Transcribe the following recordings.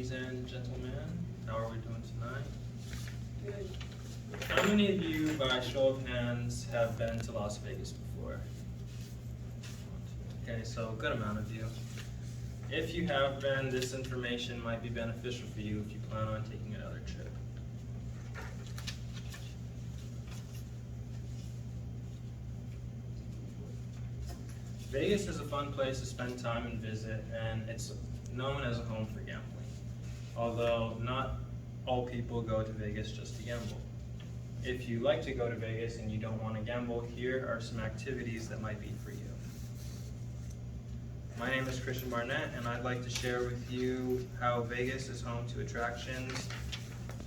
ladies and gentlemen. How are we doing tonight? Good. How many of you, by show of hands, have been to Las Vegas before? Okay, so a good amount of you. If you have been, this information might be beneficial for you if you plan on taking another trip. Vegas is a fun place to spend time and visit, and it's known as a home for gambling. Although not all people go to Vegas just to gamble. If you like to go to Vegas and you don't want to gamble, here are some activities that might be for you. My name is Christian Barnett, and I'd like to share with you how Vegas is home to attractions,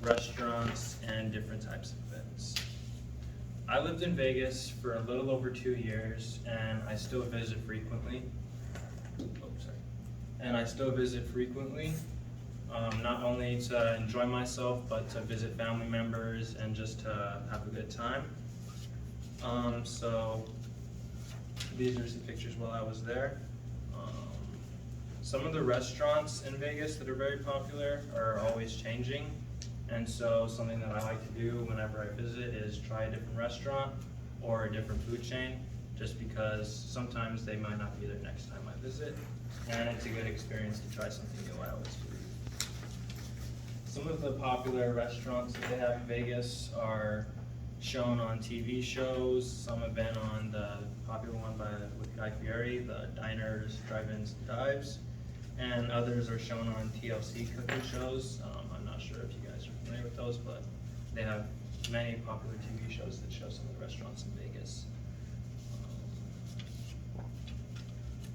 restaurants, and different types of events. I lived in Vegas for a little over 2 years, and I still visit frequently. Not only to enjoy myself, but to visit family members and just to have a good time. So these are some pictures while I was there. Some of the restaurants in Vegas that are very popular are always changing. And so something that I like to do whenever I visit is try a different restaurant or a different food chain, just because sometimes they might not be there next time I visit. And it's a good experience to try something new. I always do. Some of the popular restaurants that they have in Vegas are shown on TV shows. Some have been on the popular one with Guy Fieri, the Diners, Drive-Ins, and Dives. And others are shown on TLC cooking shows. I'm not sure if you guys are familiar with those, but they have many popular TV shows that show some of the restaurants in Vegas.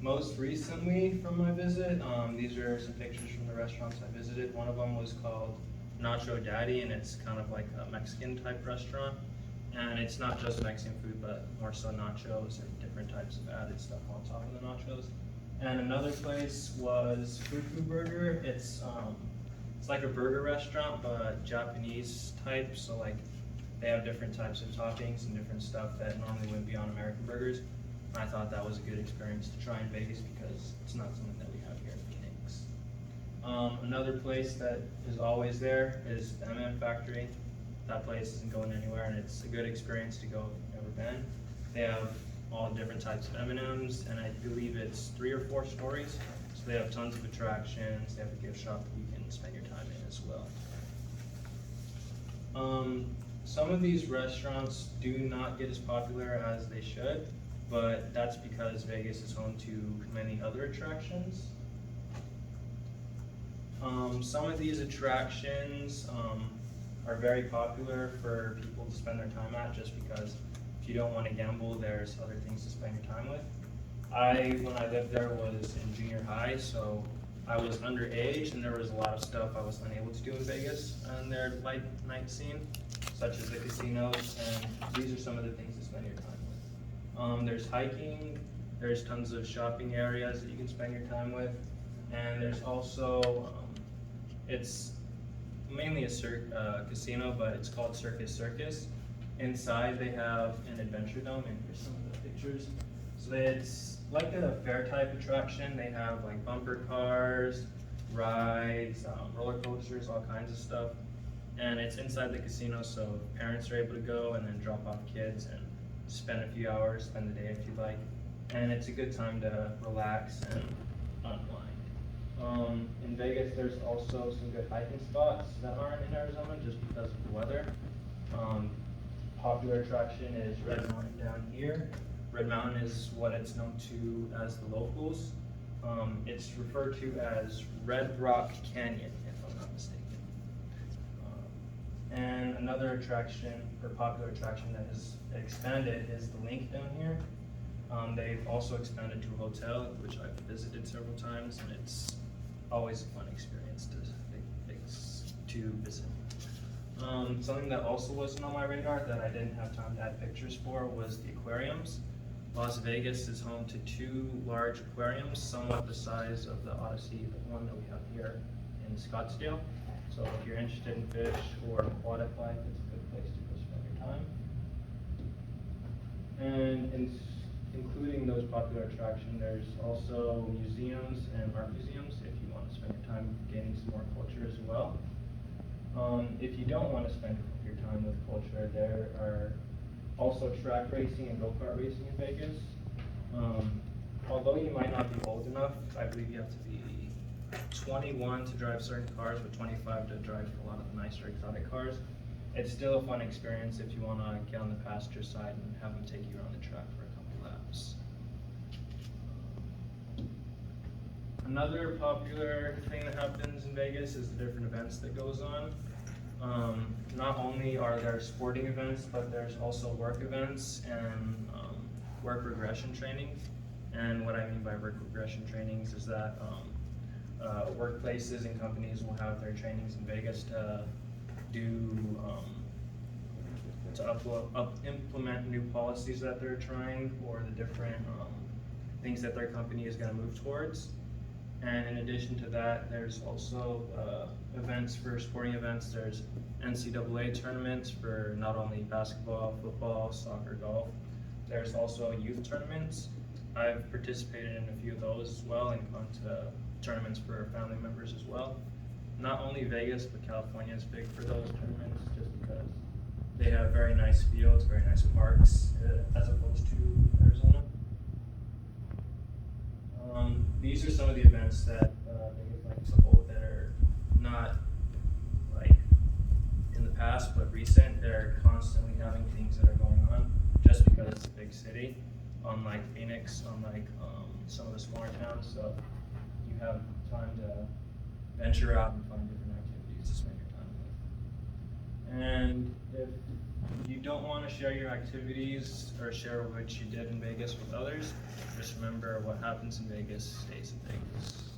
Most recently from my visit, these are some pictures from the restaurants I visited. One of them was called Nacho Daddy, and it's kind of like a Mexican type restaurant. And it's not just Mexican food, but more so nachos and different types of added stuff on top of the nachos. And another place was Fufu Burger. It's like a burger restaurant, but Japanese type. So like they have different types of toppings and different stuff that normally wouldn't be on American burgers. And I thought that was a good experience to try in Vegas because it's not something that we have here in Phoenix. Another place that is always there is the M&M Factory. That place isn't going anywhere, and it's a good experience to go if you've never been. They have all different types of M&Ms, and I believe it's 3 or 4 stories. So they have tons of attractions. They have a gift shop that you can spend your time in as well. Some of these restaurants do not get as popular as they should, but that's because Vegas is home to many other attractions. Some of these attractions are very popular for people to spend their time at, just because if you don't want to gamble, there's other things to spend your time with. When I lived there, was in junior high, so I was underage, and there was a lot of stuff I was unable to do in Vegas on their night scene, such as the casinos, and these are some of the things to spend your time with. There's hiking, there's tons of shopping areas that you can spend your time with, and there's also, it's mainly a casino, but it's called Circus. Inside they have an adventure dome, and here's some of the pictures. So it's like a fair type attraction. They have like bumper cars, rides, roller coasters, all kinds of stuff. And it's inside the casino, so parents are able to go and then drop off kids and spend a few hours, spend the day if you like. And it's a good time to relax and unwind. In Vegas, there's also some good hiking spots that aren't in Arizona just because of the weather. Popular attraction is Red Mountain down here. Red Mountain is what it's known to as the locals. It's referred to as Red Rock Canyon, if I'm not mistaken. And another attraction, or popular attraction that has expanded, is the Link down here. They've also expanded to a hotel, which I've visited several times, and it's always a fun experience to visit. Something that also wasn't on my radar that I didn't have time to add pictures for was the aquariums. Las Vegas is home to 2 large aquariums, somewhat the size of the Odyssey, the one that we have here in Scottsdale. So if you're interested in fish or aquatic life, it's a good place to go spend your time. And including those popular attractions, there's also museums and art museums if you want to spend your time gaining some more culture well. If you don't want to spend your time with culture, there are also track racing and go-kart racing in Vegas. Although you might not be old enough, I believe you have to be 21 to drive certain cars, but 25 to drive a lot of the nicer exotic cars. It's still a fun experience if you want to get on the passenger side and have them take you around the track for a couple laps. Another popular thing that happens in Vegas is the different events that goes on. Not only are there sporting events, but there's also work events and work regression trainings. And what I mean by work regression trainings is that workplaces and companies will have their trainings in Vegas to implement new policies that they're trying, or the different things that their company is going to move towards. And in addition to that, there's also events for sporting events. There's NCAA tournaments for not only basketball, football, soccer, golf. There's also youth tournaments. I've participated in a few of those as well, and gone to tournaments for family members as well. Not only Vegas, but California is big for those tournaments, just because they have very nice fields, very nice parks, as opposed to Arizona. These are some of the events that Vegas likes to hold that are not like in the past, but recent. They're constantly having things that are going on, just because it's a big city. Unlike Phoenix, unlike some of the smaller towns, so you have time to venture out and find different activities to spend your time with. And if you don't want to share your activities or share what you did in Vegas with others, just remember, what happens in Vegas stays in Vegas.